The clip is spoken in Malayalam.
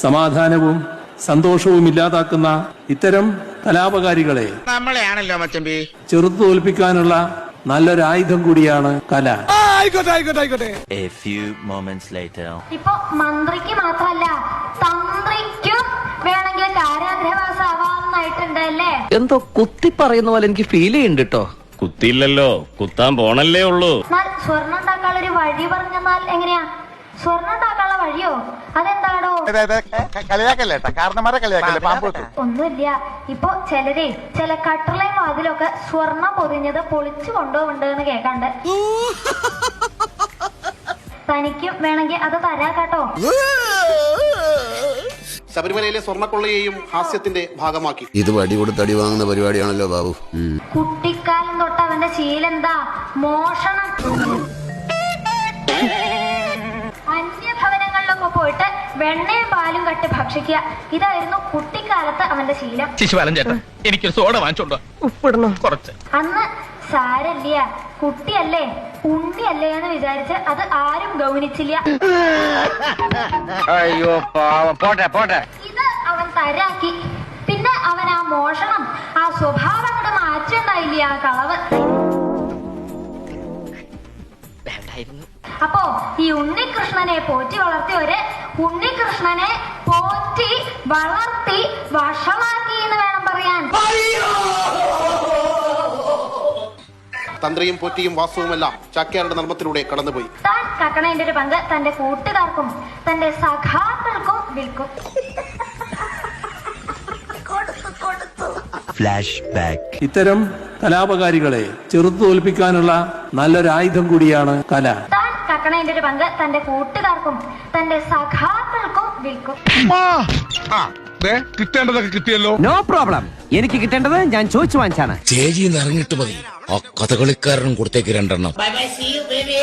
സമാധാനവും സന്തോഷവും ഇല്ലാതാക്കുന്ന ഇത്തരം കലാപകാരികളെ നമ്മളെയാണല്ലോ മച്ചമ്പി ചെറുത്തു തോൽപ്പിക്കാനുള്ള നല്ലൊരായുധം കൂടിയാണ് കല. A few moments later. ഇപ്പൊ മന്ത്രിക്ക് മാത്രല്ല തന്ത്രിക്കും വേണമെങ്കിൽ കാരാഗ്രഹവാസമാവാന്നായിട്ടുണ്ടല്ലേ. എന്തോ കുത്തി പറയുന്ന പോലെ എനിക്ക് ഫീൽ ചെയ്യുന്നുണ്ട് കേട്ടോ. കുത്തിയില്ലല്ലോ, കുത്താൻ പോണല്ലേ ഉള്ളൂ. എന്നാൽ സ്വർണ്ണം ഉണ്ടാക്കാനുള്ള ഒരു വഴി പറഞ്ഞാൽ എങ്ങനെയാ? സ്വർണ്ണം ഉണ്ടാക്കാനുള്ള വഴിയോ? അതെന്താടോ? ഒന്നുമില്ല. ഇപ്പൊ ചില കട്ടളയും വാതിലൊക്കെ സ്വർണം പൊതിഞ്ഞത് പൊളിച്ചു കൊണ്ടുപോകുന്നുണ്ട് കേൾക്കാണ്ട്. തനിക്കും വേണമെങ്കിൽ അത് തരാ കേട്ടോ. ശബരിമലയിലെ സ്വർണ്ണക്കൊള്ളയെയും ഹാസ്യത്തിന്റെ ഭാഗമാക്കി ഇത് വടി കൊടുത്ത് അടി വാങ്ങുന്ന പരിപാടിയാണല്ലോ ബാബു. കുട്ടിക്കാലം തൊട്ട് അവന്റെ ശീലെന്താ? മോഷണം. അന്യഭവനങ്ങളിലൊക്കെ പോയിട്ട് വെണ്ണയും പാലും കട്ട് ഭക്ഷിക്കുക. ഇതായിരുന്നു കുട്ടിക്കാലത്ത് അവന്റെ ശീലം. ശിശുപാലൻ ചേട്ടൻ എനിക്കൊരു സോഡ വാങ്ങിച്ചോണ്ടോ? ഉപ്പിടണം കുറച്ച്. അന്ന് സാരല്ല, കുട്ടിയല്ലേ ഉണ്ണിയല്ലേ എന്ന് വിചാരിച്ച് അത് ആരും ഗൗനിച്ചില്ല. അയ്യോ പോട്ടെ പോട്ടെ. ഇത് അവൻ തരാക്കി. പിന്നെ അവൻ ആ മോഷണം, ആ സ്വഭാവം അങ്ങോട്ട് മാറ്റുണ്ടായില്ല, ആ കളവ്. അപ്പോ ഈ ഉണ്ണികൃഷ്ണനെ പോറ്റി വളർത്തിയവര് ഉണ്ണികൃഷ്ണനെ പോറ്റി വളർത്തി വഷളാക്കി എന്ന് വേണം പറയാൻ. തന്ത്രിയും പോറ്റിയും വാസുവുമെല്ലാം ചാക്യാരുടെ നർമ്മത്തിലൂടെ കടന്നുപോയി. താൻ കക്കണേന്റെ ഒരു പങ്ക് തന്റെ കൂട്ടുകാർക്കും തന്റെ സഖാക്കൾക്കും വിൽക്കും. ഇത്തരം കലാപകാരികളെ ചെറുത്തു തോൽപ്പിക്കാനുള്ള നല്ലൊരായുധം കൂടിയാണ് കല. താൻ കക്കണേന്റെ ഒരു പങ്ക് തന്റെ കൂട്ടുകാർക്കും തന്റെ സഖാക്കൾക്കും വിൽക്കും. കിട്ടേണ്ടതൊക്കെ കിട്ടിയല്ലോ. No problem. എനിക്ക് കിട്ടേണ്ടത് ഞാൻ ചോദിച്ചു വാങ്ങിച്ചാണ്. ചേച്ചിന്ന് ഇറങ്ങിയിട്ട് മതി. ആ കഥകളിക്കാരനും കൊടുത്തേക്ക് 2 എണ്ണം. Bye bye, see you baby.